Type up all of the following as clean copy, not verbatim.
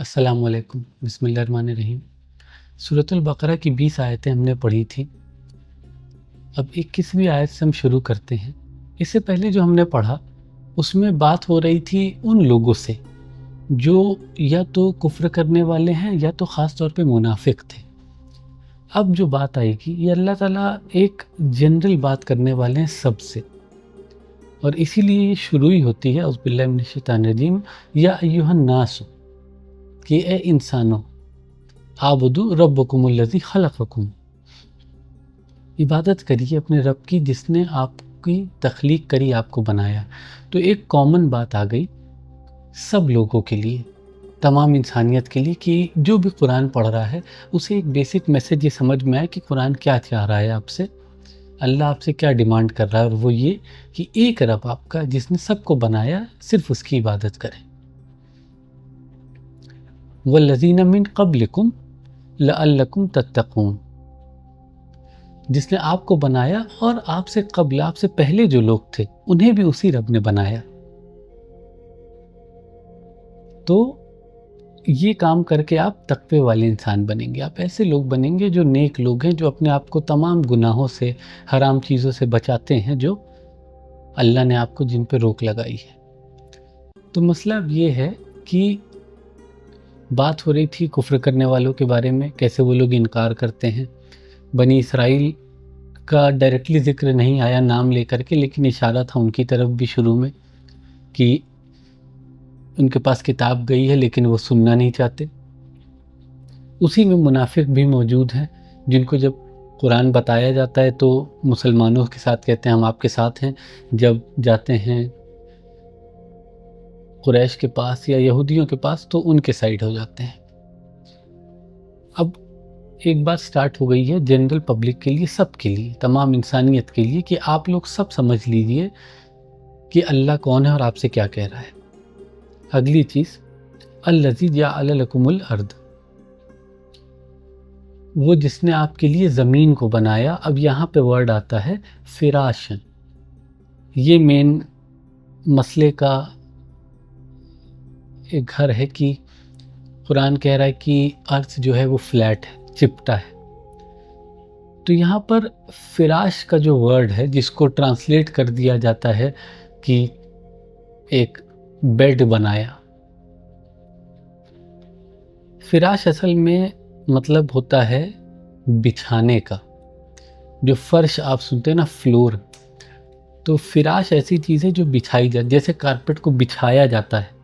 السلام علیکم، بسم اللہ الرحمن الرحیم۔ سورۃ البقرہ کی 20 آیتیں ہم نے پڑھی تھیں۔ اب 21ویں آیت سے ہم شروع کرتے ہیں۔ اس سے پہلے جو ہم نے پڑھا اس میں بات ہو رہی تھی ان لوگوں سے جو یا تو کفر کرنے والے ہیں یا تو خاص طور پہ منافق تھے۔ اب جو بات آئے گی یہ اللہ تعالیٰ ایک جنرل بات کرنے والے ہیں سب سے، اور اسی لیے یہ شروع ہی ہوتی ہے اعوذ باللہ من الشیطان الرجیم، یا ایھا الناس، کہ اے انسانوں، اعبدوا ربکم الذی خلقکم، عبادت کریے اپنے رب کی جس نے آپ کی تخلیق کری، آپ کو بنایا۔ تو ایک کامن بات آ گئی سب لوگوں کے لیے، تمام انسانیت کے لیے، کہ جو بھی قرآن پڑھ رہا ہے اسے ایک بیسک میسیج یہ سمجھ میں آئے کہ قرآن کیا چاہ رہا ہے آپ سے، اللہ آپ سے کیا ڈیمانڈ کر رہا ہے، اور وہ یہ کہ ایک رب آپ کا جس نے سب کو بنایا صرف اس کی عبادت کریں۔ والذین من قبلکم لعلکم تتقون، جس نے آپ کو بنایا اور آپ سے قبل، آپ سے پہلے جو لوگ تھے انہیں بھی اسی رب نے بنایا۔ تو یہ کام کر کے آپ تقوی والے انسان بنیں گے، آپ ایسے لوگ بنیں گے جو نیک لوگ ہیں، جو اپنے آپ کو تمام گناہوں سے، حرام چیزوں سے بچاتے ہیں، جو اللہ نے آپ کو جن پہ روک لگائی ہے۔ تو مسئلہ اب یہ ہے کہ بات ہو رہی تھی کفر کرنے والوں کے بارے میں، کیسے وہ لوگ انکار کرتے ہیں۔ بنی اسرائیل کا ڈائریکٹلی ذکر نہیں آیا نام لے کر کے، لیکن اشارہ تھا ان کی طرف بھی شروع میں کہ ان کے پاس کتاب گئی ہے لیکن وہ سننا نہیں چاہتے۔ اسی میں منافق بھی موجود ہیں، جن کو جب قرآن بتایا جاتا ہے تو مسلمانوں کے ساتھ کہتے ہیں ہم آپ کے ساتھ ہیں، جب جاتے ہیں قریش کے پاس یا یہودیوں کے پاس تو ان کے سائڈ ہو جاتے ہیں۔ اب ایک بات سٹارٹ ہو گئی ہے جنرل پبلک کے لیے، سب کے لیے، تمام انسانیت کے لیے، کہ آپ لوگ سب سمجھ لیجئے کہ اللہ کون ہے اور آپ سے کیا کہہ رہا ہے۔ اگلی چیز، الذی جعل لکم الارض، وہ جس نے آپ کے لیے زمین کو بنایا۔ اب یہاں پہ ورڈ آتا ہے فراشن، یہ مین مسئلے کا ایک گھر ہے کہ قرآن کہہ رہا ہے کہ ارض جو ہے وہ فلیٹ ہے، چپٹا ہے۔ تو یہاں پر فراش کا جو ورڈ ہے جس کو ٹرانسلیٹ کر دیا جاتا ہے کہ ایک بیڈ بنایا، فراش اصل میں مطلب ہوتا ہے بچھانے کا، جو فرش آپ سنتے ہیں نا فلور، تو فراش ایسی چیز ہے جو بچھائی جاتی، جیسے کارپیٹ کو بچھایا جاتا ہے،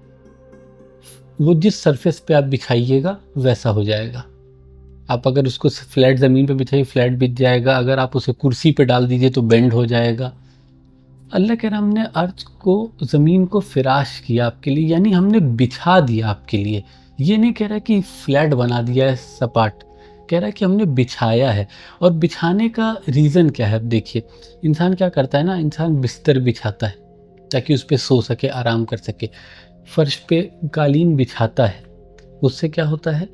وہ جس سرفیس پہ آپ بچھائیے گا ویسا ہو جائے گا۔ آپ اگر اس کو فلیٹ زمین پہ بچھائیے فلیٹ بچھ جائے گا، اگر آپ اسے کرسی پہ ڈال دیجئے تو بینڈ ہو جائے گا۔ اللہ کہہ رہا ہم نے ارض کو، زمین کو فراش کیا آپ کے لیے، یعنی ہم نے بچھا دیا آپ کے لیے۔ یہ نہیں کہہ رہا کہ فلیٹ بنا دیا ہے سپاٹ، کہہ رہا ہے کہ ہم نے بچھایا ہے۔ اور بچھانے کا ریزن کیا ہے؟ اب دیکھیے انسان کیا کرتا ہے نا، انسان بستر بچھاتا ہے تاکہ اس پہ سو سکے، آرام کر سکے، فرش پہ قالین بچھاتا ہے، اس سے کیا ہوتا ہے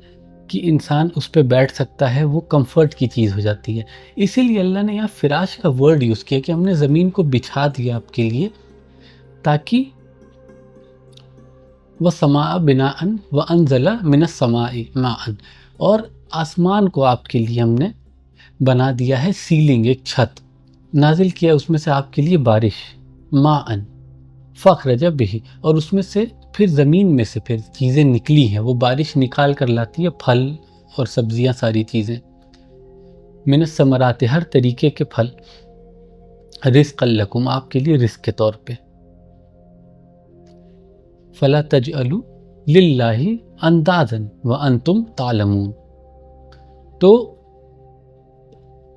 کہ انسان اس پہ بیٹھ سکتا ہے، وہ کمفرٹ کی چیز ہو جاتی ہے۔ اسی لیے اللہ نے یہاں فراش کا ورڈ یوز کیا کہ ہم نے زمین کو بچھا دیا آپ کے لیے، تاکہ وَالسَّمَاءَ بِنَاءً وَأَنزَلَ مِنَ السَّمَاءِ مَاءً، اور آسمان کو آپ کے لیے ہم نے بنا دیا ہے سیلنگ، ایک چھت نازل کیا اس میں سے آپ کے لیے بارش، ماءً فَأَخْرَجَ بِهِ، اور اس میں سے پھر زمین میں سے پھر چیزیں نکلی ہیں، وہ بارش نکال کر لاتی ہے، پھل اور سبزیاں، ساری چیزیں، من الثمرات، ہر طریقے کے پھل، رزقا لکم، آپ کے لیے رزق کے طور پہ، فلا تجعلوا للہ اندادا وانتم تعلمون، تو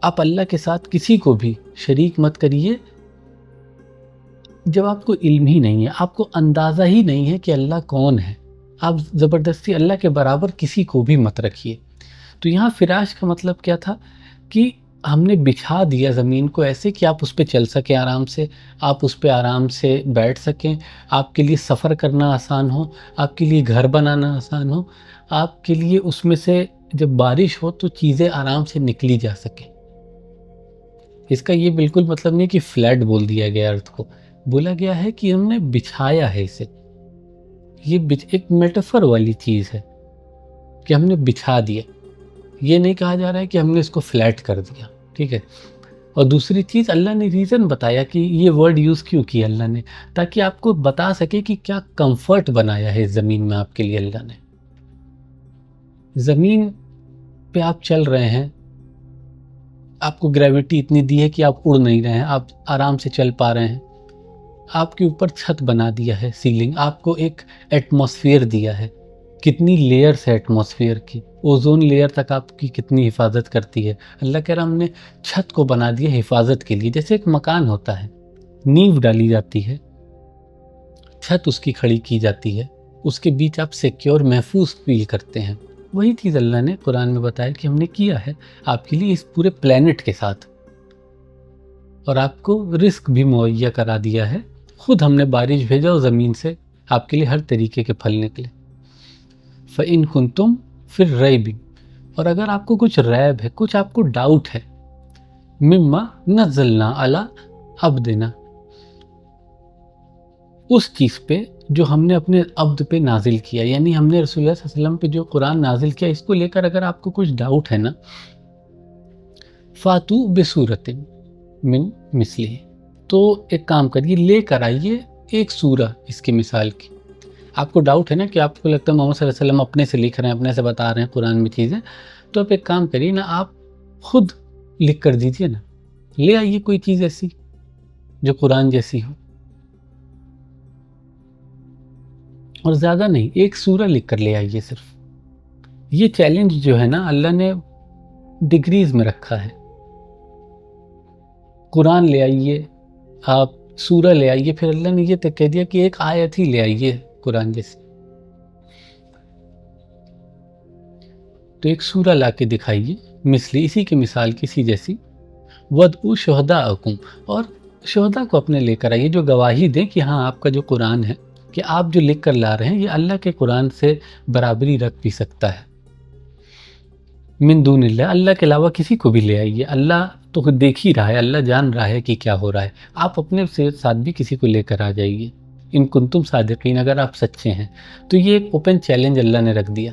آپ اللہ کے ساتھ کسی کو بھی شریک مت کریے جب آپ کو علم ہی نہیں ہے، آپ کو اندازہ ہی نہیں ہے کہ اللہ کون ہے، آپ زبردستی اللہ کے برابر کسی کو بھی مت رکھیے۔ تو یہاں فراش کا مطلب کیا تھا کہ ہم نے بچھا دیا زمین کو ایسے کہ آپ اس پہ چل سکیں آرام سے، آپ اس پہ آرام سے بیٹھ سکیں، آپ کے لیے سفر کرنا آسان ہو، آپ کے لیے گھر بنانا آسان ہو، آپ کے لیے اس میں سے جب بارش ہو تو چیزیں آرام سے نکلی جا سکیں۔ اس کا یہ بالکل مطلب نہیں کہ فلیٹ بول دیا گیا ارتھ کو، بولا گیا ہے کہ ہم نے بچھایا ہے اسے، یہ ایک میٹافر والی چیز ہے کہ ہم نے بچھا دیا، یہ نہیں کہا جا رہا ہے کہ ہم نے اس کو فلیٹ کر دیا، ٹھیک ہے۔ اور دوسری چیز اللہ نے ریزن بتایا کہ یہ ورڈ یوز کیوں کیا اللہ نے، تاکہ آپ کو بتا سکے کہ کیا کمفرٹ بنایا ہے اس زمین میں آپ کے لیے اللہ نے۔ زمین پہ آپ چل رہے ہیں، آپ کو گریویٹی اتنی دی ہے کہ آپ اڑ نہیں رہے ہیں، آپ آرام سے چل پا رہے ہیں۔ آپ کے اوپر چھت بنا دیا ہے، سیلنگ، آپ کو ایک ایٹماسفیئر دیا ہے، کتنی لیئرز ہے ایٹماسفیئر کی، اوزون لیئر تک آپ کی کتنی حفاظت کرتی ہے۔ اللہ کہہ رہا ہم نے چھت کو بنا دیا حفاظت کے لیے، جیسے ایک مکان ہوتا ہے، نیو ڈالی جاتی ہے، چھت اس کی کھڑی کی جاتی ہے، اس کے بیچ آپ سیکیور محفوظ فیل کرتے ہیں۔ وہی چیز اللہ نے قرآن میں بتایا کہ ہم نے کیا ہے آپ کے لیے اس پورے پلینٹ کے ساتھ، اور آپ کو رزق بھی مہیا کرا دیا ہے، خود ہم نے بارش بھیجا اور زمین سے آپ کے لیے ہر طریقے کے پھل نکلے۔ فَإِن كُنتُمْ فِي الرَّيْبِ، اور اگر آپ کو کچھ ریب ہے، کچھ آپ کو ڈاؤٹ ہے، مما نزلنا علی عبدنا، اس چیز پہ جو ہم نے اپنے عبد پہ نازل کیا، یعنی ہم نے رسول اللہ صلی اللہ علیہ وسلم پہ جو قرآن نازل کیا، اس کو لے کر اگر آپ کو کچھ ڈاؤٹ ہے نا، فاتو بصورت من مثلہ، تو ایک کام کریے، لے کر آئیے ایک سورہ اس کی مثال کی۔ آپ کو ڈاؤٹ ہے نا کہ آپ کو لگتا ہے محمد صلی اللہ علیہ وسلم اپنے سے لکھ رہے ہیں، اپنے سے بتا رہے ہیں قرآن میں چیزیں، تو آپ ایک کام کریے نا، آپ خود لکھ کر دیجئے نا، لے آئیے کوئی چیز ایسی جو قرآن جیسی ہو، اور زیادہ نہیں، ایک سورہ لکھ کر لے آئیے صرف۔ یہ چیلنج جو ہے نا اللہ نے ڈگریز میں رکھا ہے، قرآن لے آئیے، آپ سورہ لے آئیے، پھر اللہ نے یہ تک کہہ دیا کہ ایک آیت ہی لے آئیے قرآن جیسی، تو ایک سورہ لا کے دکھائیے مثلی، اسی کے مثال کسی جیسی، وَدْعُوا شُهَدَاءَكُمْ، اور شہداء کو اپنے لے کر آئیے جو گواہی دیں کہ ہاں آپ کا جو قرآن ہے، کہ آپ جو لکھ کر لا رہے ہیں یہ اللہ کے قرآن سے برابری رکھ بھی سکتا ہے۔ من دون اللہ، اللہ کے علاوہ کسی کو بھی لے آئیے، اللہ تو خود دیکھ ہی رہا ہے، اللہ جان رہا ہے کہ کیا ہو رہا ہے، آپ اپنے سے ساتھ بھی کسی کو لے کر آ جائیے، ان کنتم صادقین، اگر آپ سچے ہیں۔ تو یہ ایک اوپن چیلنج اللہ نے رکھ دیا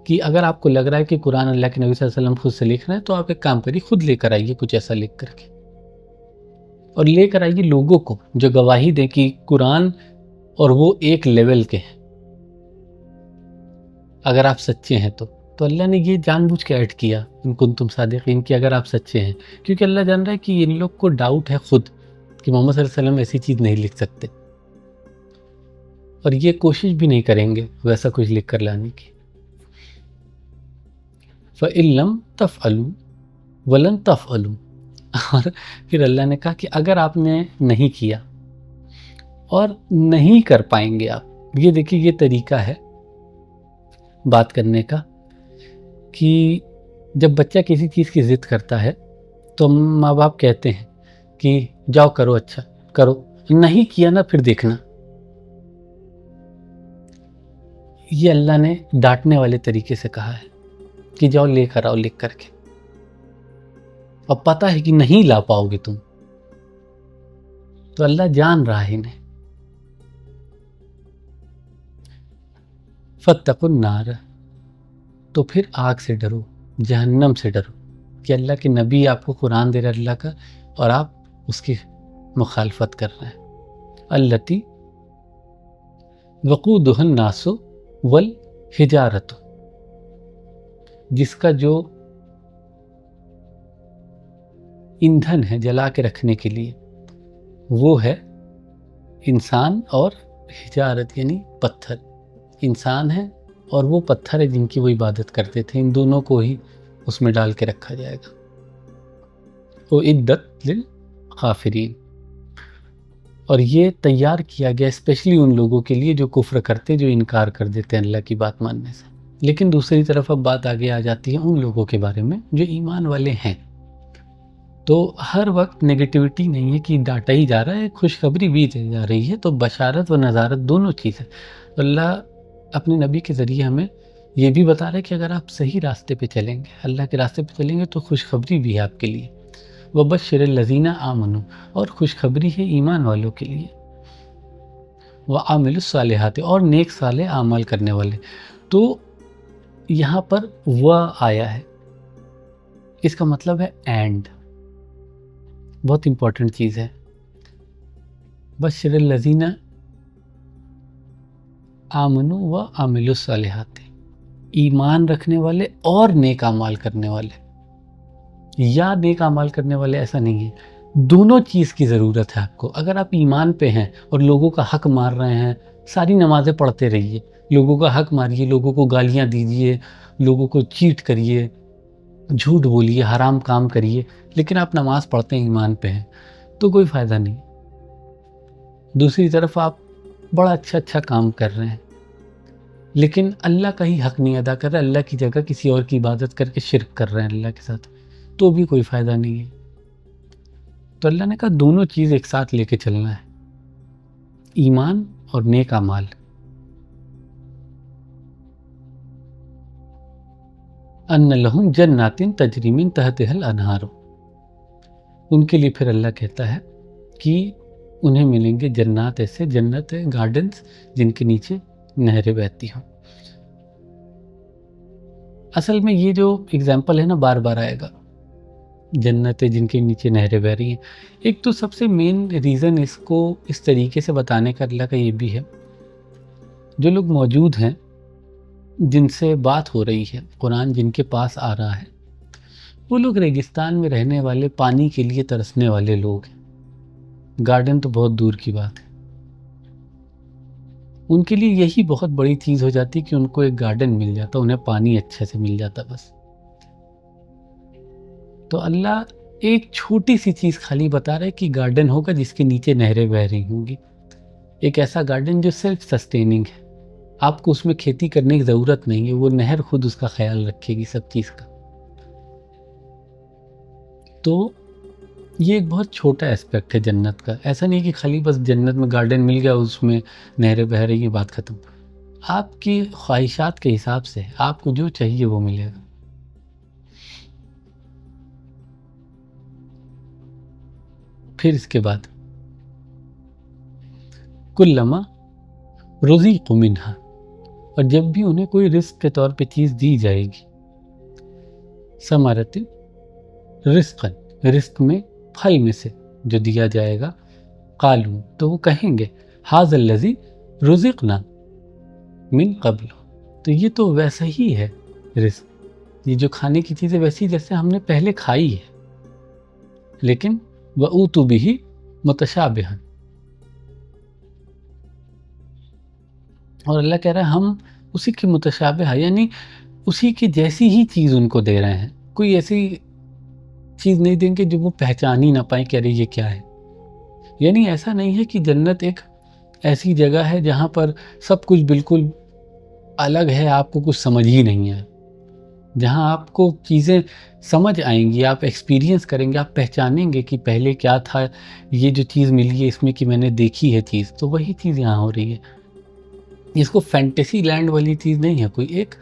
کہ اگر آپ کو لگ رہا ہے کہ قرآن اللہ کے نبی صلی اللہ علیہ وسلم خود سے لکھ رہے ہیں، تو آپ ایک کام کریے، خود لے کر آئیے کچھ ایسا لکھ کر کے، اور لے کر آئیے لوگوں کو جو گواہی دیں کہ قرآن اور وہ ایک لیول کے ہیں، اگر آپ سچے ہیں تو اللہ نے یہ جان بوجھ کے ایڈ کیا ان کنتم صادقین کہ اگر آپ سچے ہیں، کیونکہ اللہ جان رہا ہے کہ ان لوگ کو ڈاؤٹ ہے خود کہ محمد صلی اللہ علیہ وسلم ایسی چیز نہیں لکھ سکتے، اور یہ کوشش بھی نہیں کریں گے ویسا کچھ لکھ کر لانے کی۔ فَإِن لَّمْ تَفْعَلُوا وَلَن تَفْعَلُوا، اور پھر اللہ نے کہا کہ اگر آپ نے نہیں کیا اور نہیں کر پائیں گے آپ، یہ دیکھیے یہ طریقہ ہے بات کرنے کا کہ جب بچہ کسی چیز کی ضد کرتا ہے تو ماں باپ کہتے ہیں کہ جاؤ کرو، اچھا کرو، نہیں کیا نا پھر دیکھنا۔ یہ اللہ نے ڈانٹنے والے طریقے سے کہا ہے کہ جاؤ لے کر آؤ لکھ کر کے، اب پتہ ہے کہ نہیں لا پاؤ گے تم، تو اللہ جان رہا ہے انہیں۔ فَاتَّقُوا النَّارَ، تو پھر آگ سے ڈرو، جہنم سے ڈرو، کہ اللہ کے نبی آپ کو قرآن دے رہے اللہ کا اور آپ اس کی مخالفت کر رہے ہیں۔ التی وقودها الناس والحجارۃ، جس کا جو ایندھن ہے جلا کے رکھنے کے لیے وہ ہے انسان اور حجارت یعنی پتھر، انسان ہے اور وہ پتھر ہے جن کی وہ عبادت کرتے تھے، ان دونوں کو ہی اس میں ڈال کے رکھا جائے گا۔ اعدت للکافرین، اور یہ تیار کیا گیا اسپیشلی ان لوگوں کے لیے جو کفر کرتے، جو انکار کر دیتے ہیں اللہ کی بات ماننے سے۔ لیکن دوسری طرف اب بات آگے آ جاتی ہے ان لوگوں کے بارے میں جو ایمان والے ہیں، تو ہر وقت نگیٹیوٹی نہیں ہے کہ ڈانٹا ہی جا رہا ہے، خوشخبری بھی دی جا رہی ہے، تو بشارت و نذارت دونوں چیز ہے۔ اللہ اپنے نبی کے ذریعے ہمیں یہ بھی بتا رہا ہے کہ اگر آپ صحیح راستے پہ چلیں گے، اللہ کے راستے پہ چلیں گے، تو خوشخبری بھی ہے آپ کے لیے۔ وَبَشِّرِ الَّذِينَ آمَنُوا، اور خوشخبری ہے ایمان والوں کے لیے۔ وَعَمِلُوا الصَّالِحَاتِ، اور نیک صالح اعمال کرنے والے۔ تو یہاں پر وہ آیا ہے، اس کا مطلب ہے اینڈ، بہت امپورٹنٹ چیز ہے۔ بشر الذین آمنوا و عملوا الصالحات، ایمان رکھنے والے اور نیک اعمال کرنے والے، یا نیک اعمال کرنے والے ایسا نہیں ہے، دونوں چیز کی ضرورت ہے آپ کو۔ اگر آپ ایمان پہ ہیں اور لوگوں کا حق مار رہے ہیں، ساری نمازیں پڑھتے رہیے، لوگوں کا حق ماریے، لوگوں کو گالیاں دیجیے، لوگوں کو چیٹ کریے، جھوٹ بولیے، حرام کام کریے، لیکن آپ نماز پڑھتے ہیں، ایمان پہ ہیں، تو کوئی فائدہ نہیں۔ دوسری طرف آپ بڑا اچھا کام کر رہے ہیں، لیکن اللہ کا ہی حق نہیں ادا کر رہے، اللہ کی جگہ کسی اور کی عبادت کر کے شرک کر رہے ہیں اللہ کے ساتھ، تو بھی کوئی فائدہ نہیں ہے۔ تو اللہ نے کہا دونوں چیز ایک ساتھ لے کے چلنا ہے، ایمان اور نیک اعمال۔ ان لہم جنات تجری من تحتها الانہار، ان کے لیے پھر اللہ کہتا ہے کہ انہیں ملیں گے جنات، ایسے جنت ہے، گارڈنز جن کے نیچے نہریں بہتی ہوں۔ اصل میں یہ جو اگزامپل ہے نا بار بار آئے گا، جنت ہے جن کے نیچے نہریں بہ رہی ہیں۔ ایک تو سب سے مین ریزن اس کو اس طریقے سے بتانے کا اللہ کا یہ بھی ہے، جو لوگ موجود ہیں جن سے بات ہو رہی ہے، قرآن جن کے پاس آ رہا ہے، وہ لوگ ریگستان میں رہنے والے، پانی کے لیے ترسنے والے لوگ ہیں۔ گارڈن تو بہت دور کی بات ہے، ان کے لیے یہی بہت بڑی چیز ہو جاتی کہ ان کو ایک گارڈن مل جاتا، انہیں پانی اچھے سے مل جاتا بس۔ تو اللہ ایک چھوٹی سی چیز خالی بتا رہا ہے کہ گارڈن ہوگا جس کے نیچے نہریں بہ رہی ہوں گی، ایک ایسا گارڈن جو سیلف سسٹیننگ ہے، آپ کو اس میں کھیتی کرنے کی ضرورت نہیں ہے، وہ نہر خود اس کا خیال رکھے گی سب چیز کا۔ تو یہ ایک بہت چھوٹا اسپیکٹ ہے جنت کا، ایسا نہیں کہ خالی بس جنت میں گارڈن مل گیا، اس میں نہریں بہ رہی ہیں، بات ختم۔ آپ کی خواہشات کے حساب سے آپ کو جو چاہیے وہ ملے گا۔ پھر اس کے بعد کلما رزقوا منہا، اور جب بھی انہیں کوئی رزق کے طور پہ چیز دی جائے گی، ثمرۃ رزقاً، رزق میں پھل میں سے جو دیا جائے گا، قالوا، تو وہ کہیں گے ھذا الذی رزقنا من قبل، تو یہ تو ویسا ہی ہے رزق، یہ جو کھانے کی چیزیں ویسی جیسے ہم نے پہلے کھائی ہے، لیکن وَأُوتُوا بِهِ مُتَشَابِهًا، اور اللہ کہہ رہا ہے ہم اسی کی متشابہ، یعنی اسی کی جیسی ہی چیز ان کو دے رہے ہیں، کوئی ایسی چیز نہیں دیں گے جو وہ پہچان ہی نہ پائیں کہ ارے یہ کیا ہے۔ یعنی ایسا نہیں ہے کہ جنت ایک ایسی جگہ ہے جہاں پر سب کچھ بالکل الگ ہے، آپ کو کچھ سمجھ ہی نہیں ہے، جہاں آپ کو چیزیں سمجھ آئیں گی، آپ ایکسپیرینس کریں گے، آپ پہچانیں گے کہ پہلے کیا تھا، یہ جو چیز ملی ہے اس میں کہ میں نے دیکھی ہے چیز، تو وہی چیز یہاں ہو رہی ہے۔ اس کو فینٹیسی لینڈ والی چیز نہیں ہے، کوئی ایک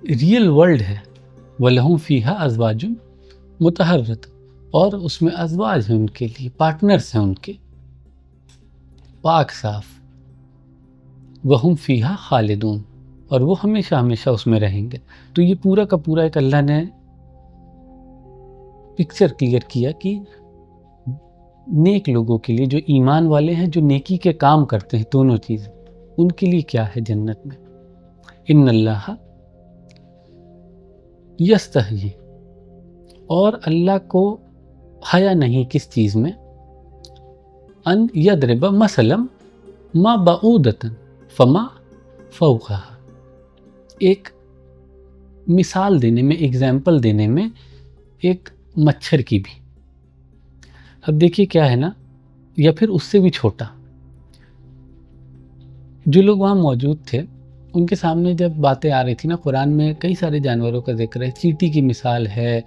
ریئل ورلڈ ہے۔ وَلَهُمْ فِيهَا أَزْوَاجٌ مُطَهَّرَةٌ، اور اس میں ازواج ہیں ان کے لیے، پارٹنرز ہیں ان کے، پاک صاف، وَهُمْ فِيهَا خَالِدُونَ، اور وہ ہمیشہ ہمیشہ اس میں رہیں گے۔ تو یہ پورا کا پورا ایک اللہ نے پکچر کلیئر کیا کہ نیک لوگوں کے لیے، جو ایمان والے ہیں، جو نیکی کے کام کرتے ہیں، دونوں چیزیں، ان کے لیے کیا ہے جنت میں۔ ان اللہ یستحیی، اور اللہ کو حیا نہیں کس چیز میں، ان یضرب مثلا ما بعودۃ فما فوقها، ایک مثال دینے میں، ایگزامپل دینے میں، ایک مچھر کی بھی۔ اب دیکھیے کیا ہے نا، یا پھر اس سے بھی چھوٹا، جو لوگ وہاں موجود تھے ان کے سامنے جب باتیں آ رہی تھی نا، قرآن میں کئی سارے جانوروں کا ذکر ہے، چیٹی کی مثال ہے،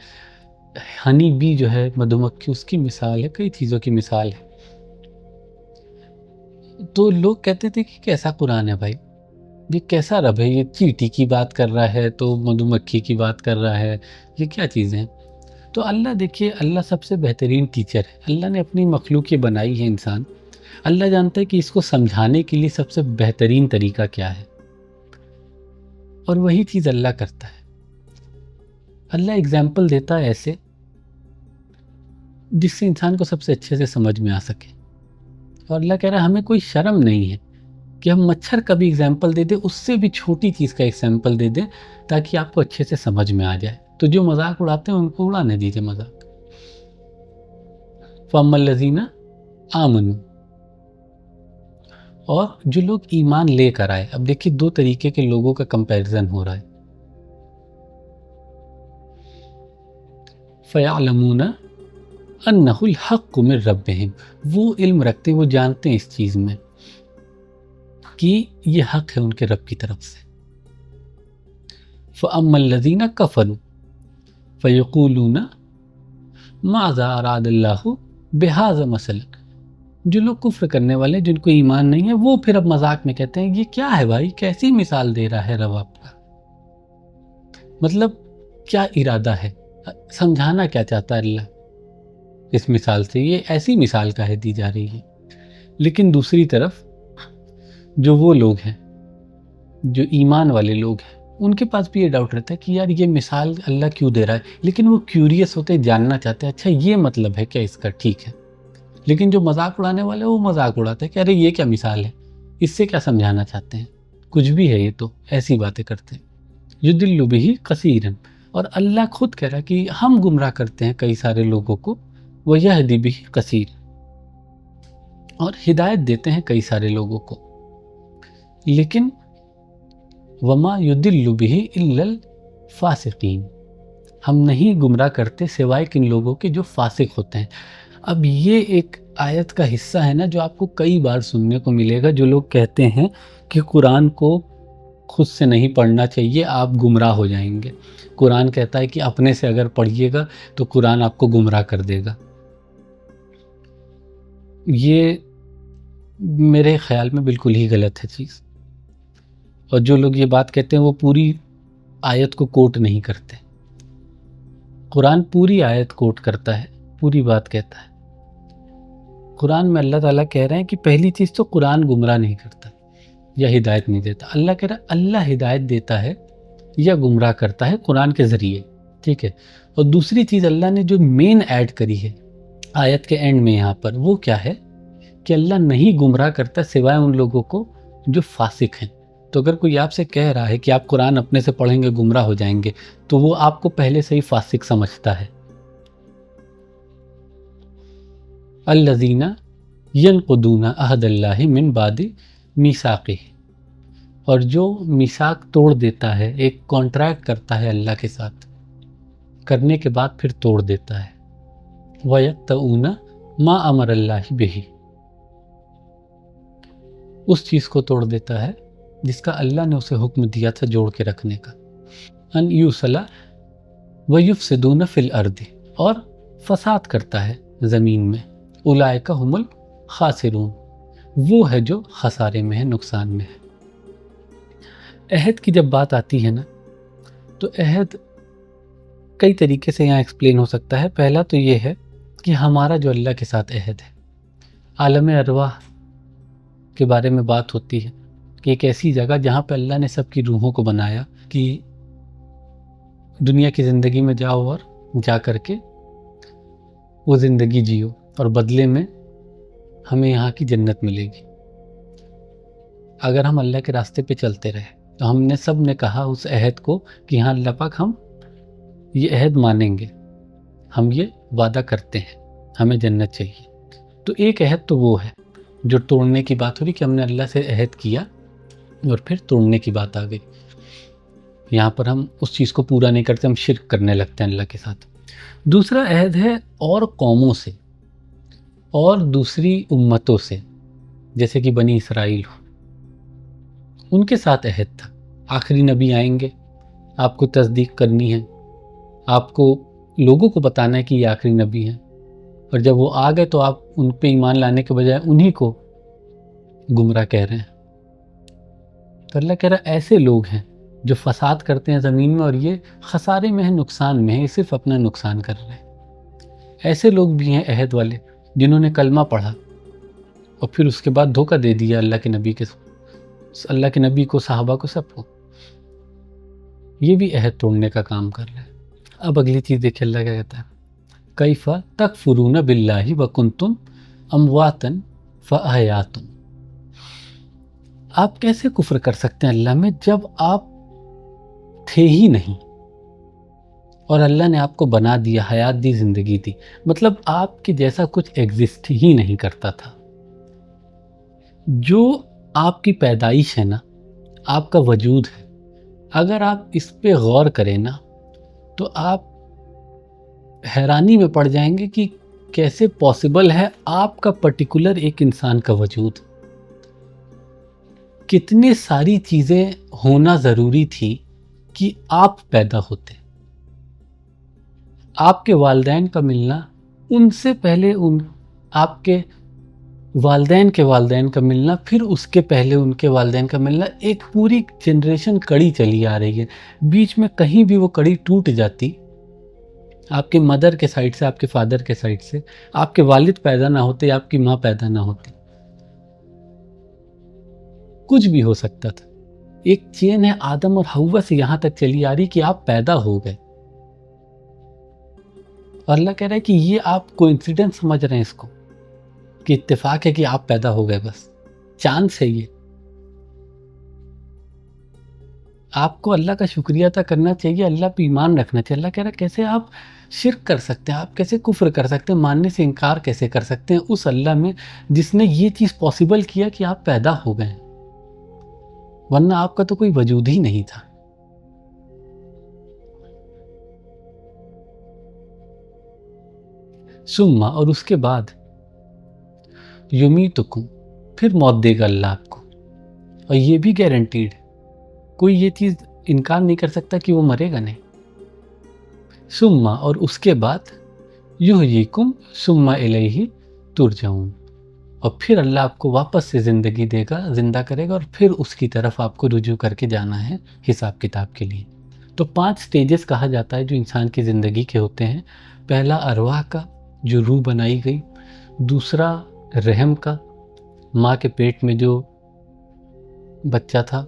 ہنی بی جو ہے مدھو مکھی، اس کی مثال ہے، کئی چیزوں کی مثال ہے۔ تو لوگ کہتے تھے کہ کیسا قرآن ہے بھائی، یہ کیسا رب ہے، یہ چیٹی کی بات کر رہا ہے تو مدھو مکھی کی بات کر رہا ہے، یہ کیا چیزیں ہیں؟ تو اللہ دیکھیے، اللہ سب سے بہترین ٹیچر ہے، اللہ نے اپنی مخلوق یہ بنائی ہے انسان، اللہ جانتا ہے کہ اس کو سمجھانے کے لیے سب سے بہترین طریقہ کیا ہے۔ اور وہی چیز اللہ کرتا ہے. اللہ اگزامپل دیتا ہے ایسے جس سے انسان کو سب سے اچھے سے سمجھ میں آ سکے. اور اللہ کہہ رہا ہے ہمیں کوئی شرم نہیں ہے کہ ہم مچھر کا بھی اگزامپل دے دیں، اس سے بھی چھوٹی چیز کا اگزامپل دے دیں تاکہ آپ کو اچھے سے سمجھ میں آ جائے. تو جو مذاق اڑاتے ہیں ان کو اڑانے دیجیے مذاق. فَأَمَّا الَّذِينَ آمَنُوا، اور جو لوگ ایمان لے کر آئے. اب دیکھیے دو طریقے کے لوگوں کا کمپیریزن ہو رہا ہے. فَيَعْلَمُونَ أَنَّهُ الْحَقُّ مِن رَبِّهِمْ، وہ علم رکھتے ہیں، وہ جانتے ہیں اس چیز میں کہ یہ حق ہے ان کے رب کی طرف سے. فَأَمَّا الَّذِينَ كَفَرُوا فَيَقُولُونَ مَاذَا أَرَادَ اللَّهُ بِهَذَا مَثَلًا، جو لوگ کفر کرنے والے جن کو ایمان نہیں ہے وہ پھر اب مذاق میں کہتے ہیں یہ کیا ہے بھائی، کیسی مثال دے رہا ہے رب آپ کا، مطلب کیا ارادہ ہے، سمجھانا کیا چاہتا ہے اللہ اس مثال سے، یہ ایسی مثال کا ہے دی جا رہی ہے. لیکن دوسری طرف جو وہ لوگ ہیں جو ایمان والے لوگ ہیں ان کے پاس بھی یہ ڈاؤٹ رہتا ہے کہ یار یہ مثال اللہ کیوں دے رہا ہے، لیکن وہ کیوریس ہوتے جاننا چاہتے ہیں اچھا یہ مطلب ہے کیا اس کا، ٹھیک ہے. لیکن جو مذاق اڑانے والے وہ مذاق اڑاتے ہیں کہ ارے یہ کیا مثال ہے، اس سے کیا سمجھانا چاہتے ہیں، کچھ بھی ہے یہ تو ایسی باتیں کرتے ہیں. یضل بہ کثیرا، اور اللہ خود کہہ رہا ہے کہ ہم گمراہ کرتے ہیں کئی سارے لوگوں کو، ویہدی بہ کثیر، اور ہدایت دیتے ہیں کئی سارے لوگوں کو. لیکن وما یضل بہ الا الفاسقین، ہم نہیں گمراہ کرتے سوائے کن لوگوں کے جو فاسق ہوتے ہیں. اب یہ ایک آیت کا حصہ ہے نا جو آپ کو کئی بار سننے کو ملے گا، جو لوگ کہتے ہیں کہ قرآن کو خود سے نہیں پڑھنا چاہیے آپ گمراہ ہو جائیں گے. قرآن کہتا ہے کہ اپنے سے اگر پڑھیے گا تو قرآن آپ کو گمراہ کر دے گا. یہ میرے خیال میں بالکل ہی غلط ہے چیز. اور جو لوگ یہ بات کہتے ہیں وہ پوری آیت کو کوٹ نہیں کرتے. قرآن پوری آیت کوٹ کرتا ہے، پوری بات کہتا ہے. قرآن میں اللہ تعالیٰ کہہ رہے ہیں کہ پہلی چیز تو قرآن گمراہ نہیں کرتا یا ہدایت نہیں دیتا. اللہ کہہ رہا ہے اللہ ہدایت دیتا ہے یا گمراہ کرتا ہے قرآن کے ذریعے، ٹھیک ہے. اور دوسری چیز اللہ نے جو مین ایڈ کری ہے آیت کے اینڈ میں یہاں پر، وہ کیا ہے کہ اللہ نہیں گمراہ کرتا سوائے ان لوگوں کو جو فاسق ہیں. تو اگر کوئی آپ سے کہہ رہا ہے کہ آپ قرآن اپنے سے پڑھیں گے گمراہ ہو جائیں گے تو وہ آپ کو پہلے سے ہی فاسق سمجھتا ہے. الذین ینقضون عہد اللہ من بعد میثاقہ، اور جو میثاق توڑ دیتا ہے، ایک کانٹریکٹ کرتا ہے اللہ کے ساتھ، کرنے کے بعد پھر توڑ دیتا ہے. وَيَقْطَعُونَ مَا أَمَرَ اللَّهُ بِهِ، اس چیز کو توڑ دیتا ہے جس کا اللہ نے اسے حکم دیا تھا جوڑ کے رکھنے کا. ان یوصل ویفسدون فی الارض، اور فساد کرتا ہے زمین میں. اولئک هم الخاسرون، وہ ہے جو خسارے میں ہے، نقصان میں ہے. عہد کی جب بات آتی ہے نا تو عہد کئی طریقے سے یہاں ایکسپلین ہو سکتا ہے. پہلا تو یہ ہے کہ ہمارا جو اللہ کے ساتھ عہد ہے، عالم ارواح کے بارے میں بات ہوتی ہے کہ ایک ایسی جگہ جہاں پہ اللہ نے سب کی روحوں کو بنایا کہ دنیا کی زندگی میں جاؤ اور جا کر کے وہ زندگی جیو، اور بدلے میں ہمیں یہاں کی جنت ملے گی اگر ہم اللہ کے راستے پہ چلتے رہے. تو ہم نے سب نے کہا اس عہد کو کہ ہاں اللہ پاک ہم یہ عہد مانیں گے، ہم یہ وعدہ کرتے ہیں، ہمیں جنت چاہیے. تو ایک عہد تو وہ ہے جو توڑنے کی بات ہو رہی کہ ہم نے اللہ سے عہد کیا اور پھر توڑنے کی بات آ گئی. یہاں پر ہم اس چیز کو پورا نہیں کرتے، ہم شرک کرنے لگتے ہیں اللہ کے ساتھ. دوسرا عہد ہے اور قوموں سے اور دوسری امتوں سے، جیسے کہ بنی اسرائیل ہو، ان کے ساتھ عہد تھا. آخری نبی آئیں گے، آپ کو تصدیق کرنی ہے، آپ کو لوگوں کو بتانا ہے کہ یہ آخری نبی ہیں، اور جب وہ آ گئے تو آپ ان پہ ایمان لانے کے بجائے انہی کو گمراہ کہہ رہے ہیں. تو اللہ کہہ رہا ہے ایسے لوگ ہیں جو فساد کرتے ہیں زمین میں اور یہ خسارے میں ہیں، نقصان میں ہیں، یہ صرف اپنا نقصان کر رہے ہیں. ایسے لوگ بھی ہیں عہد والے جنہوں نے کلمہ پڑھا اور پھر اس کے بعد دھوکہ دے دیا اللہ کے نبی کو، صحابہ کو، سب کو. یہ بھی عہد توڑنے کا کام کر رہا ہے۔ اب اگلی چیز دیکھیں اللہ کیا کہتا ہے، کیف تکفرون باللہ وکنتم امواتا فاحیاکم، آپ کیسے کفر کر سکتے ہیں اللہ میں جب آپ تھے ہی نہیں اور اللہ نے آپ کو بنا دیا، حیات دی، زندگی دی، مطلب آپ کے جیسا کچھ ایگزسٹ ہی نہیں کرتا تھا۔ جو آپ کی پیدائش ہے نا، آپ کا وجود ہے، اگر آپ اس پہ غور کریں نا تو آپ حیرانی میں پڑ جائیں گے کہ کیسے پاسبل ہے آپ کا پرٹیکولر ایک انسان کا وجود، کتنے ساری چیزیں ہونا ضروری تھی کہ آپ پیدا ہوتے۔ آپ کے والدین کا ملنا، ان سے پہلے آپ کے والدین کے والدین کا ملنا، پھر اس کے پہلے ان کے والدین کا ملنا، ایک پوری جنریشن کڑی چلی آ رہی ہے۔ بیچ میں کہیں بھی وہ کڑی ٹوٹ جاتی، آپ کے مدر کے سائڈ سے، آپ کے فادر کے سائڈ سے، آپ کے والد پیدا نہ ہوتے، آپ کی ماں پیدا نہ ہوتی، کچھ بھی ہو سکتا تھا۔ ایک چین ہے آدم اور حوا سے یہاں تک چلی آ رہی کہ آپ پیدا ہو گئے، اور اللہ کہہ رہا ہے کہ یہ آپ کوئنسیڈنس سمجھ رہے ہیں اس کو کہ اتفاق ہے کہ آپ پیدا ہو گئے، بس چانس ہے یہ۔ آپ کو اللہ کا شکریہ ادا کرنا چاہیے، اللہ پہ ایمان رکھنا چاہیے۔ اللہ کہہ رہا ہے کیسے آپ شرک کر سکتے ہیں، آپ کیسے کفر کر سکتے ہیں، ماننے سے انکار کیسے کر سکتے ہیں اس اللہ میں جس نے یہ چیز پاسبل کیا کہ آپ پیدا ہو گئے، ورنہ آپ کا تو کوئی وجود ہی نہیں تھا۔ ثم، اور اس کے بعد یمیتکم، پھر موت دے گا اللہ آپ کو، اور یہ بھی گارنٹیڈ ہے، کوئی یہ چیز انکار نہیں کر سکتا کہ وہ مرے گا نہیں۔ ثم، اور اس کے بعد یحییکم ثم الیہ ترجعون، اور پھر اللہ آپ کو واپس سے زندگی دے گا، زندہ کرے گا، اور پھر اس کی طرف آپ کو رجوع کر کے جانا ہے حساب کتاب کے لیے۔ تو 5 سٹیجز کہا جاتا ہے جو انسان کی زندگی کے ہوتے ہیں۔ پہلا ارواح کا، جو روح بنائی گئی، دوسرا رحم کا، ماں کے پیٹ میں جو بچہ تھا،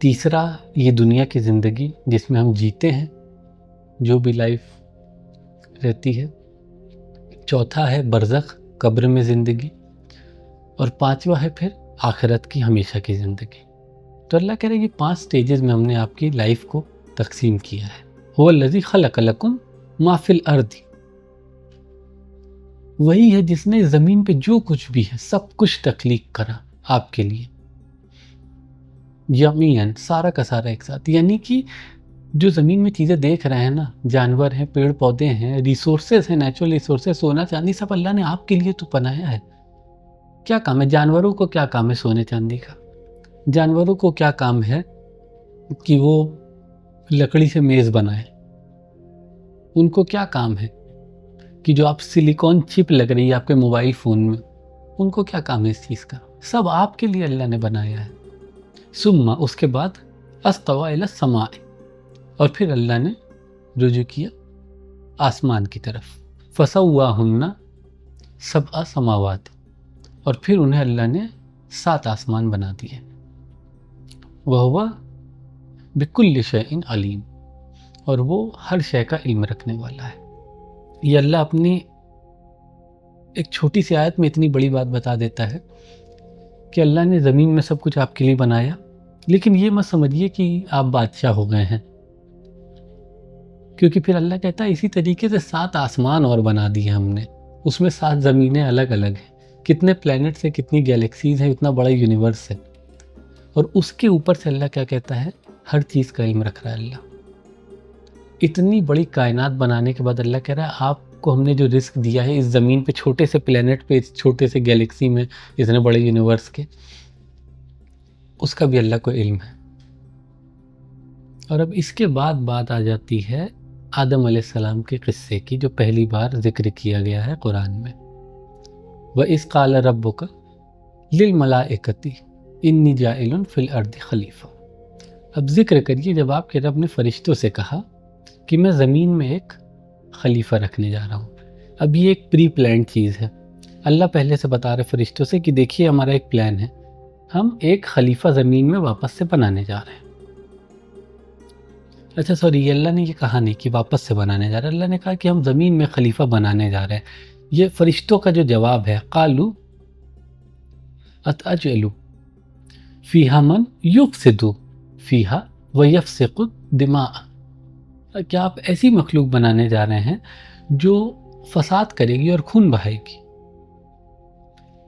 تیسرا یہ دنیا کی زندگی جس میں ہم جیتے ہیں، جو بھی لائف رہتی ہے، چوتھا ہے برزخ، قبر میں زندگی، اور پانچواں ہے پھر آخرت کی ہمیشہ کی زندگی۔ تو اللہ کہہ رہے ہیں یہ 5 سٹیجز میں ہم نے آپ کی لائف کو تقسیم کیا ہے۔ هو الذی خلق لکم ما فی الارض، وہی ہے جس نے زمین پہ جو کچھ بھی ہے سب کچھ تخلیق کرا آپ کے لیے، یمیاً، سارا کا سارا ایک ساتھ، یعنی کہ جو زمین میں چیزیں دیکھ رہے ہیں نا، جانور ہیں، پیڑ پودے ہیں، ریسورسز ہیں، نیچرل ریسورسز، سونا چاندی، سب اللہ نے آپ کے لیے تو بنایا ہے۔ کیا کام ہے جانوروں کو؟ کیا کام ہے سونے چاندی کا؟ جانوروں کو کیا کام ہے کہ وہ لکڑی سے میز بنائے؟ ان کو کیا کام ہے کہ جو آپ سلیکون چپ لگ رہی ہے آپ کے موبائل فون میں، ان کو کیا کام ہے اس چیز کا؟ سب آپ کے لیے اللہ نے بنایا ہے۔ ثم، اس کے بعد استوى الی السماء، اور پھر اللہ نے رجوع کیا آسمان کی طرف، فسواہن 7 سماوات، اور پھر انہیں اللہ نے 7 آسمان بنا دیے۔ وہو بکل شیء علیم، اور وہ ہر شے کا علم رکھنے والا ہے۔ یہ اللہ اپنی ایک چھوٹی سی آیت میں اتنی بڑی بات بتا دیتا ہے کہ اللہ نے زمین میں سب کچھ آپ کے لیے بنایا، لیکن یہ مت سمجھیے کہ آپ بادشاہ ہو گئے ہیں، کیونکہ پھر اللہ کہتا ہے اسی طریقے سے 7 آسمان اور بنا دیے ہم نے، اس میں 7 زمینیں الگ الگ ہیں، کتنے پلینٹس ہیں، کتنی گیلیکسیز ہیں، اتنا بڑا یونیورس ہے، اور اس کے اوپر سے اللہ کیا کہتا ہے، ہر چیز کا علم رکھ رہا ہے اللہ۔ اتنی بڑی کائنات بنانے کے بعد اللہ کہہ رہا ہے آپ کو ہم نے جو رزق دیا ہے اس زمین پہ، چھوٹے سے پلینٹ پہ، اس چھوٹے سے گیلیکسی میں، اتنے بڑے یونیورس کے، اس کا بھی اللہ کو علم ہے۔ اور اب اس کے بعد بات آ جاتی ہے آدم علیہ السلام کے قصے کی، جو پہلی بار ذکر کیا گیا ہے قرآن میں۔ وَإِذْ قَالَ رَبُّكَ لِلْمَلَائِكَةِ إِنِّي جَاعِلٌ فِي الْأَرْضِ خَلِيفَةً، اب ذکر کریے جب آپ کے رب نے فرشتوں سے کہا کہ میں زمین میں ایک خلیفہ رکھنے جا رہا ہوں۔ اب یہ ایک پری پلانڈ چیز ہے، اللہ پہلے سے بتا رہے فرشتوں سے کہ دیکھیے ہمارا ایک پلان ہے، ہم ایک خلیفہ زمین میں واپس سے بنانے جا رہے ہیں۔ اچھا سوری، یہ اللہ نے یہ کہا نہیں کہ واپس سے بنانے جا رہے ہیں، اللہ نے کہا کہ ہم زمین میں خلیفہ بنانے جا رہے ہیں۔ یہ فرشتوں کا جو جواب ہے، قالو اتجعل فیہا من یفسد فیہا ویفسق الدماء، کیا آپ ایسی مخلوق بنانے جا رہے ہیں جو فساد کرے گی اور خون بہائے گی؟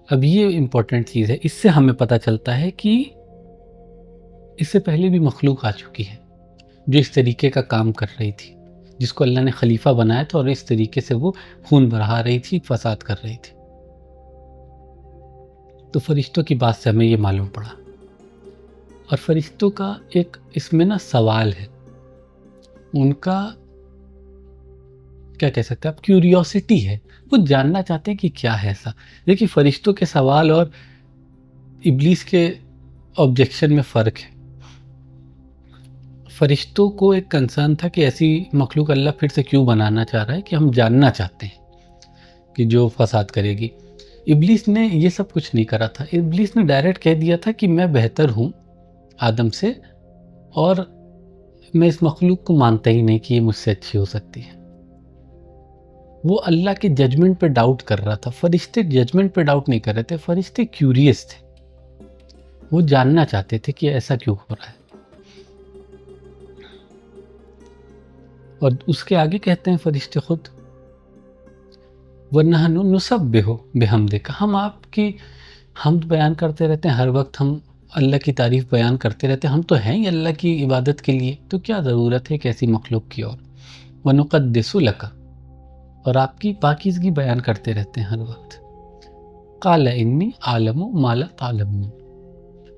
اب یہ امپورٹنٹ چیز ہے، اس سے ہمیں پتہ چلتا ہے کہ اس سے پہلے بھی مخلوق آ چکی ہے جو اس طریقے کا کام کر رہی تھی، جس کو اللہ نے خلیفہ بنایا تھا، اور اس طریقے سے وہ خون بہا رہی تھی، فساد کر رہی تھی۔ تو فرشتوں کی بات سے ہمیں یہ معلوم پڑا، اور فرشتوں کا ایک اس میں نا سوال ہے، ان کا کیا کہہ سکتے ہیں آپ، کیوریوسٹی ہے، وہ جاننا چاہتے ہیں کہ کیا ہے ایسا۔ دیکھیے فرشتوں کے سوال اور ابلیس کے آبجیکشن میں فرق ہے۔ فرشتوں کو ایک کنسرن تھا کہ ایسی مخلوق اللہ پھر سے کیوں بنانا چاہ رہا ہے، کہ ہم جاننا چاہتے ہیں کہ جو فساد کرے گی۔ ابلیس نے یہ سب کچھ نہیں کرا تھا، ابلیس نے ڈائریکٹ کہہ دیا تھا کہ میں بہتر ہوں آدم سے، اور میں اس مخلوق کو مانتا ہی نہیں کہ یہ مجھ سے اچھی ہو سکتی ہے۔ وہ اللہ کے ججمنٹ پہ ڈاؤٹ کر رہا تھا، فرشتے ججمنٹ پہ ڈاؤٹ نہیں کر رہے تھے، فرشتے کیوریس تھے، وہ جاننا چاہتے تھے کہ ایسا کیوں ہو رہا ہے۔ اور اس کے آگے کہتے ہیں فرشتے خود، وَنَحْنُ نُسَبِّحُ بِحَمْدِكَ، ہم آپ کی حمد بیان کرتے رہتے ہیں، ہر وقت ہم اللہ کی تعریف بیان کرتے رہتے ہیں، ہم تو ہیں ہی اللہ کی عبادت کے لیے، تو کیا ضرورت ہے کہ ایسی مخلوق کی اور وَنُقَدِّسُ لَكَ، اور آپ کی پاکیزگی بیان کرتے رہتے ہیں ہر وقت۔ قَالَ إِنِّي أَعْلَمُ مَا لَا تَعْلَمُونَ،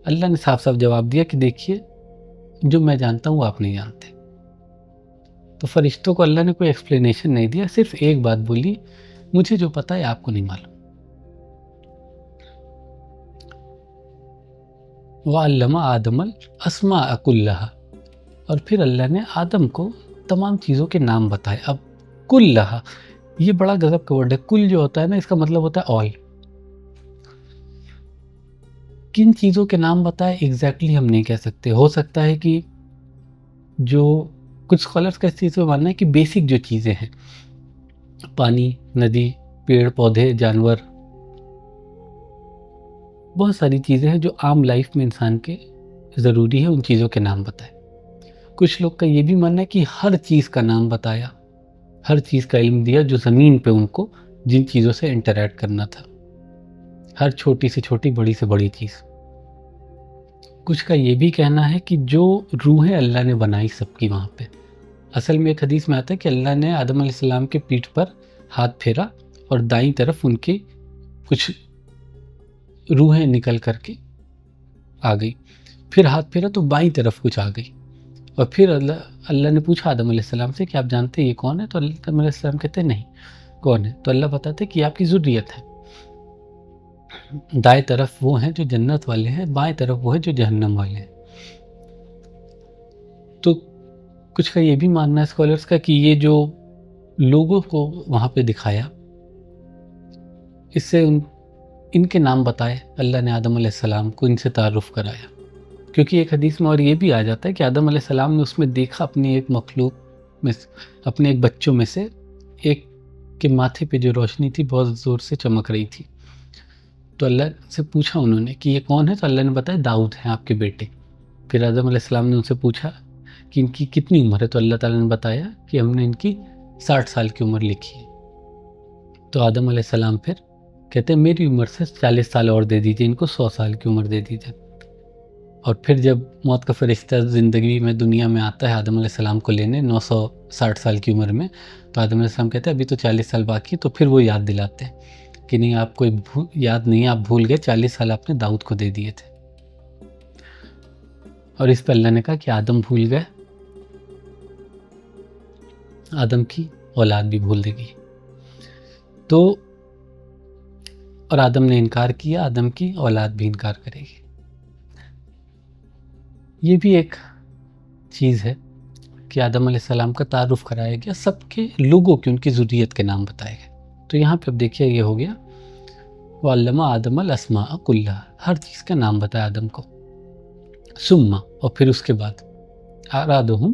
اللہ نے صاف صاف جواب دیا کہ دیکھیے جو میں جانتا ہوں وہ آپ نہیں جانتے۔ تو فرشتوں کو اللہ نے کوئی ایکسپلینیشن نہیں دیا، صرف ایک بات بولی، مجھے جو پتا ہے آپ کو نہیں معلوم۔ وَعَلَّمَ آدَمَ الْأَسْمَاءَ كُلَّهَا، اور پھر اللہ نے آدم کو تمام چیزوں کے نام بتائے۔ اب کلہا یہ بڑا غضب کا ورڈ ہے، کل جو ہوتا ہے نا اس کا مطلب ہوتا ہے آل۔ کن چیزوں کے نام بتائے ایگزیکٹلی ہم نہیں کہہ سکتے، ہو سکتا ہے کہ جو کچھ اسکالرس کا اس چیز پہ ماننا ہے کہ بیسک جو چیزیں ہیں، پانی، ندی، پیڑ پودے، جانور، بہت ساری چیزیں ہیں جو عام لائف میں انسان کے ضروری ہے، ان چیزوں کے نام بتائے۔ کچھ لوگ کا یہ بھی ماننا ہے کہ ہر چیز کا نام بتایا، ہر چیز کا علم دیا جو زمین پہ ان کو جن چیزوں سے انٹریکٹ کرنا تھا، ہر چھوٹی سے چھوٹی، بڑی سے بڑی چیز۔ کچھ کا یہ بھی کہنا ہے کہ جو روحیں اللہ نے بنائی سب کی وہاں پہ، اصل میں ایک حدیث میں آتا ہے کہ اللہ نے آدم علیہ السلام کے پیٹھ پر ہاتھ پھیرا اور دائیں طرف ان کی کچھ روحیں نکل کر کے آ گئی، پھر ہاتھ پھیرا تو بائیں طرف کچھ آ گئی، اور پھر اللہ نے پوچھا آدم علیہ السلام سے کہ آپ جانتے ہیں یہ کون ہے؟ تو آدم علیہ السلام کہتے ہیں نہیں، کون ہے؟ تو اللہ بتاتے کہ یہ آپ کی ذریت ہے، دائیں طرف وہ ہیں جو جنت والے ہیں، بائیں طرف وہ ہیں جو جہنم والے ہیں۔ تو کچھ کا یہ بھی ماننا ہے اسکالرس کا کہ یہ جو لوگوں کو وہاں پہ دکھایا، اس سے ان کے نام بتائے، اللہ نے آدم علیہ السلام کو ان سے تعارف کرایا، کیونکہ ایک حدیث میں اور یہ بھی آ جاتا ہے کہ آدم علیہ السلام نے اس میں دیکھا اپنی ایک مخلوق میں، اپنے ایک بچوں میں سے ایک کے ماتھے پہ جو روشنی تھی بہت زور سے چمک رہی تھی، تو اللہ سے پوچھا انہوں نے کہ یہ کون ہے؟ تو اللہ نے بتایا داؤد ہیں آپ کے بیٹے۔ پھر آدم علیہ السلام نے ان سے پوچھا کہ ان کی کتنی عمر ہے؟ تو اللہ تعالیٰ نے بتایا کہ ہم نے ان کی 60 سال کی عمر لکھی ہے۔ تو آدم علیہ السلام پھر کہتے ہیں میری عمر سے 40 سال اور دے دیجیے، ان کو 100 سال کی عمر دے دیجیے۔ اور پھر جب موت کا فرشتہ زندگی میں دنیا میں آتا ہے آدم علیہ السلام کو لینے 960 سال کی عمر میں، تو آدم علیہ السلام کہتے ہیں ابھی تو 40 سال باقی، تو پھر وہ یاد دلاتے ہیں کہ نہیں آپ کو یاد نہیں، آپ بھول گئے، 40 سال آپ نے داؤد کو دے دیے تھے۔ اور اس پہ اللہ نے کہا کہ آدم بھول گئے، آدم کی اولاد بھی بھول دے گی۔ تو اور آدم نے انکار کیا، آدم کی اولاد بھی انکار کرے گی۔ یہ بھی ایک چیز ہے کہ آدم علیہ السلام کا تعارف کرایا گیا، سب کے لوگوں کی، ان کی ذریت کے نام بتائے گئے۔ تو یہاں پہ اب دیکھیے یہ ہو گیا وَعَلَّمَ آدَمَ الْأَسْمَاءَ كُلَّهَا، ہر چیز کا نام بتایا آدم کو۔ ثم، اور پھر اس کے بعد، أَرَادَهُمْ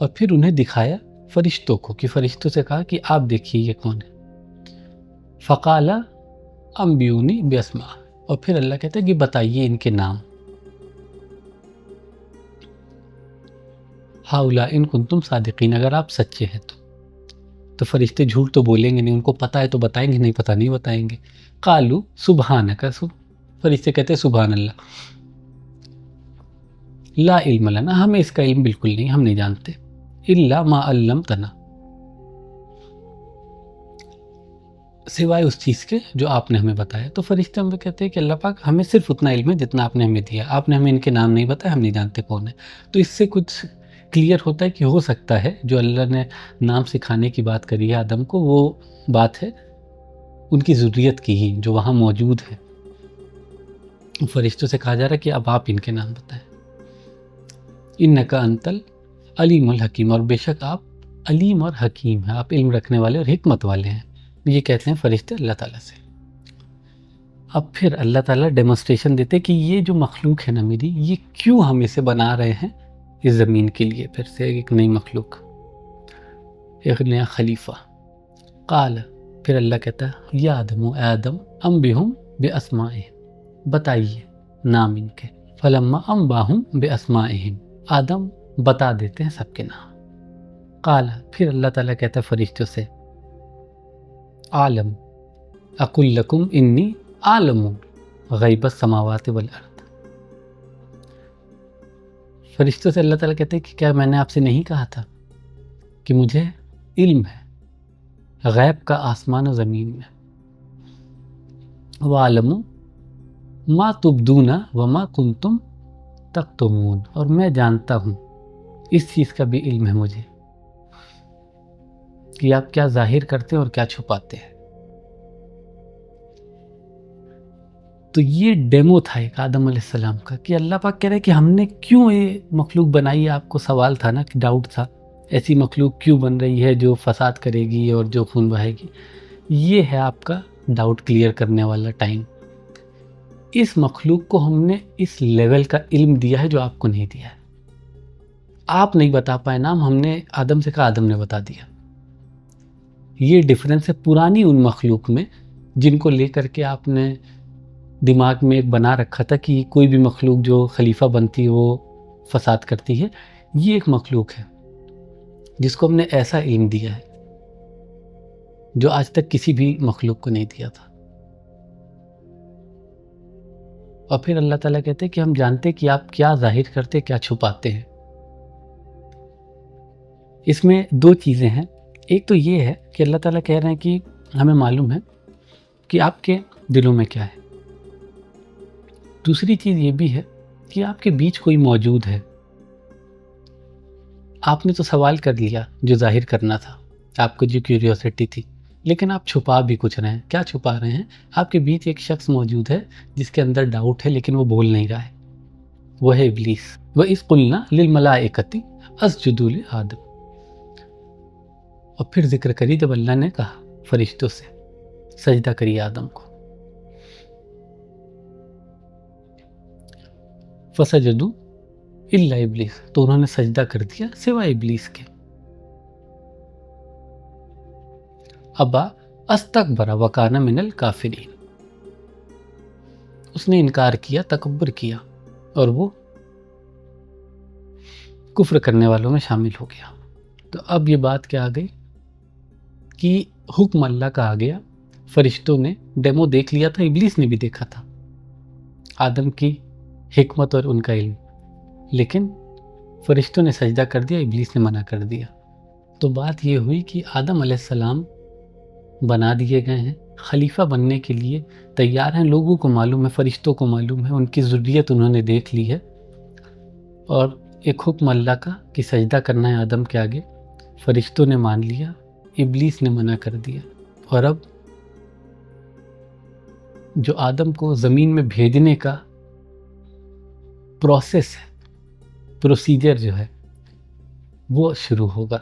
اور پھر انہیں دکھایا فرشتوں کو، کہ فرشتوں سے کہا کہ آپ دیکھیے یہ کون ہے. فقال انبیونی باسماء، اور پھر اللہ کہتا ہے کہ بتائیے ان کے نام. ہاؤلا ان کنتم صادقین، اگر آپ سچے ہیں تو فرشتے جھوٹ تو بولیں گے نہیں، ان کو پتہ ہے تو بتائیں گے، نہیں پتہ نہیں بتائیں گے. قالوا سبحانک، فرشتے کہتے ہیں سبحان اللہ. لا علم لنا، ہمیں اس کا علم بالکل نہیں، ہم نہیں جانتے. الا ما علمتنا، سوائے اس چیز کے جو آپ نے ہمیں بتایا. تو فرشتے ہمیں کہتے ہیں کہ اللہ پاک ہمیں صرف اتنا علم ہے جتنا آپ نے ہمیں دیا، آپ نے ہمیں ان کے نام نہیں بتایا، ہم نہیں جانتے کون ہے. تو اس سے کچھ کلیئر ہوتا ہے کہ ہو سکتا ہے جو اللہ نے نام سکھانے کی بات کری ہے آدم کو، وہ بات ہے ان کی ذریت کی ہی جو وہاں موجود ہے. فرشتوں سے کہا جا رہا ہے کہ اب آپ ان کے نام بتائیں. انکا انت العلیم الحکیم، اور بے شک آپ علیم اور حکیم ہیں، آپ علم رکھنے والے اور حکمت والے ہیں. یہ کہتے ہیں فرشتے اللہ تعالیٰ سے. اب پھر اللہ تعالیٰ ڈیمونسٹریشن دیتے کہ یہ جو مخلوق ہے نا میری، یہ کیوں ہم اسے بنا رہے ہیں اس زمین کے لیے، پھر سے ایک نئی مخلوق، ایک نیا خلیفہ. قال، پھر اللہ کہتا ہے یا آدم، اے آدم، انبئہم باسمائہم، بتائیے نام ان کے. فلما انباہم باسمائہم، آدم بتا دیتے ہیں سب کے نام. قال، پھر اللہ تعالیٰ کہتا ہے فرشتوں سے عالم اقل لکم انی عالم غیب السماوات والارض. فرشتوں سے اللہ تعالیٰ کہتے ہیں کہ کیا میں نے آپ سے نہیں کہا تھا کہ مجھے علم ہے غیب کا آسمان و زمین میں. وعلم ما تبدون وما کنتم تکتمون، اور میں جانتا ہوں، اس چیز کا بھی علم ہے مجھے کہ آپ کیا ظاہر کرتے ہیں اور کیا چھپاتے ہیں. تو یہ ڈیمو تھا ایک آدم علیہ السلام کا، کہ اللہ پاک کہہ رہے کہ ہم نے کیوں یہ مخلوق بنائی ہے. آپ کو سوال تھا نا، کہ ڈاؤٹ تھا ایسی مخلوق کیوں بن رہی ہے جو فساد کرے گی اور جو خون بہائے گی. یہ ہے آپ کا ڈاؤٹ کلیئر کرنے والا ٹائم. اس مخلوق کو ہم نے اس لیول کا علم دیا ہے جو آپ کو نہیں دیا ہے. آپ نہیں بتا پائے نام، ہم نے آدم سے کہا، آدم نے بتا دیا. یہ ڈفرینس ہے پرانی ان مخلوق میں جن کو لے کر کے آپ نے دماغ میں ایک بنا رکھا تھا کہ کوئی بھی مخلوق جو خلیفہ بنتی ہے وہ فساد کرتی ہے. یہ ایک مخلوق ہے جس کو ہم نے ایسا علم دیا ہے جو آج تک کسی بھی مخلوق کو نہیں دیا تھا. اور پھر اللہ تعالیٰ کہتے ہیں کہ ہم جانتے کہ آپ کیا ظاہر کرتے، کیا چھپاتے ہیں. اس میں دو چیزیں ہیں. ایک تو یہ ہے کہ اللہ تعالیٰ کہہ رہے ہیں کہ ہمیں معلوم ہے کہ آپ کے دلوں میں کیا ہے. دوسری چیز یہ بھی ہے کہ آپ کے بیچ کوئی موجود ہے. آپ نے تو سوال کر لیا جو ظاہر کرنا تھا، آپ کو جو کیوریوسٹی تھی، لیکن آپ چھپا بھی کچھ رہے ہیں. کیا چھپا رہے ہیں؟ آپ کے بیچ ایک شخص موجود ہے جس کے اندر ڈاؤٹ ہے لیکن وہ بول نہیں رہا ہے، وہ ہے ابلیس. وَإِذْ قُلْنَا لِلْمَلَائِكَةِ اسْجُدُوا لِآدَمَ. اور پھر ذکر کری جب اللہ نے کہا فرشتوں سے سجدہ کریے آدم کو. فسجدوا الا ابلیس، تو انہوں نے سجدہ کر دیا سوائے ابلیس کے. ابا استکبر وکان من الکافرین، اس نے انکار کیا، تکبر کیا اور وہ کفر کرنے والوں میں شامل ہو گیا. تو اب یہ بات کیا آ گئی کہ حکم اللہ کا آ گیا. فرشتوں نے ڈیمو دیکھ لیا تھا، ابلیس نے بھی دیکھا تھا آدم کی حکمت اور ان کا علم، لیکن فرشتوں نے سجدہ کر دیا، ابلیس نے منع کر دیا. تو بات یہ ہوئی کہ آدم علیہ السلام بنا دیے گئے ہیں، خلیفہ بننے کے لیے تیار ہیں. لوگوں کو معلوم ہے، فرشتوں کو معلوم ہے، ان کی ذریت انہوں نے دیکھ لی ہے. اور ایک حکم اللہ کا کہ سجدہ کرنا ہے آدم کے آگے، فرشتوں نے مان لیا، ابلیس نے منع کر دیا. اور اب جو آدم کو زمین میں بھیجنے کا پروسیس ہے، پروسیجر جو ہے وہ شروع ہوگا.